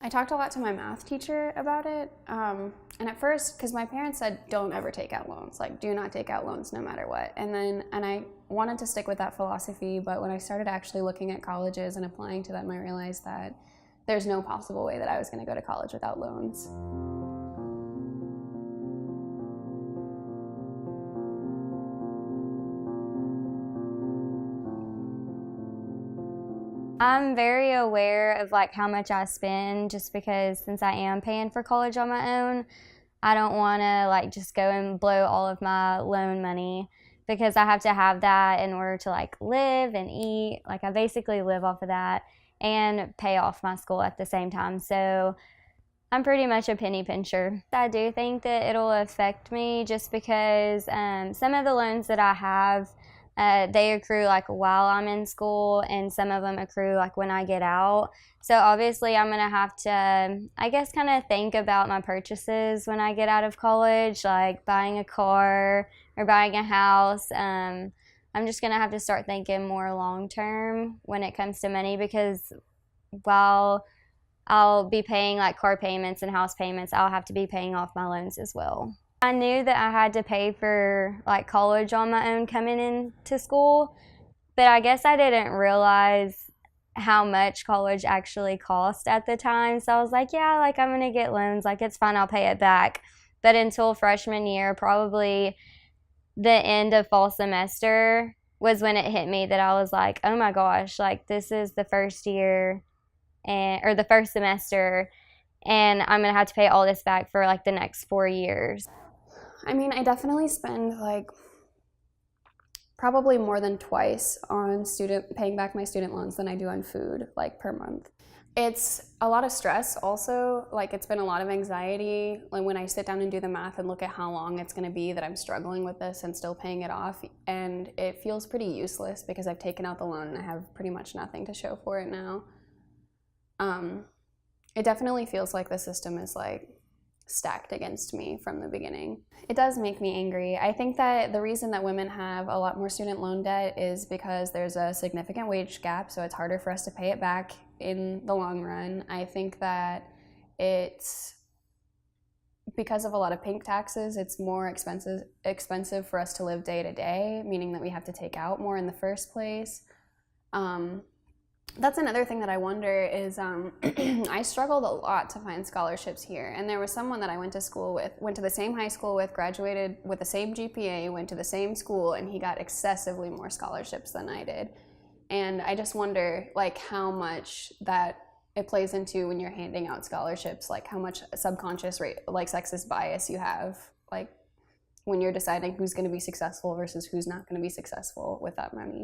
I talked a lot to my math teacher about it, and at first, because my parents said, don't ever take out loans, like do not take out loans no matter what. And I wanted to stick with that philosophy, but when I started actually looking at colleges and applying to them, I realized that there's no possible way that I was going to go to college without loans. I'm very aware of like how much I spend, just because since I am paying for college on my own, I don't want to like just go and blow all of my loan money, because I have to have that in order to like live and eat. Like I basically live off of that and pay off my school at the same time. So I'm pretty much a penny pincher. I do think that it'll affect me just because some of the loans that I have, they accrue like while I'm in school, and some of them accrue like when I get out. So obviously I'm gonna have to, I guess, kind of think about my purchases when I get out of college, like buying a car or buying a house. I'm just gonna have to start thinking more long term when it comes to money, because while I'll be paying like car payments and house payments, I'll have to be paying off my loans as well. I knew that I had to pay for like college on my own coming into school, but I guess I didn't realize how much college actually cost at the time. So I was like, yeah, like I'm gonna get loans, like it's fine, I'll pay it back. But until freshman year, probably the end of fall semester, was when it hit me that I was like, oh my gosh, like this is the first year or the first semester, and I'm gonna have to pay all this back for like the next 4 years. I mean, I definitely spend like probably more than twice on paying back my student loans than I do on food, like per month. It's a lot of stress also, like it's been a lot of anxiety. Like when I sit down and do the math and look at how long it's gonna be that I'm struggling with this and still paying it off, and it feels pretty useless because I've taken out the loan and I have pretty much nothing to show for it now. It definitely feels like the system is like stacked against me from the beginning. It does make me angry. I think that the reason that women have a lot more student loan debt is because there's a significant wage gap, so it's harder for us to pay it back in the long run. I think that it's because of a lot of pink taxes, it's more expensive for us to live day to day, meaning that we have to take out more in the first place. That's another thing that I wonder is I struggled a lot to find scholarships here, and there was someone that I went to school with, went to the same high school with, graduated with the same GPA, went to the same school, and he got excessively more scholarships than I did. And I just wonder like how much that it plays into when you're handing out scholarships, like how much subconscious like sexist bias you have, like when you're deciding who's going to be successful versus who's not going to be successful with that money.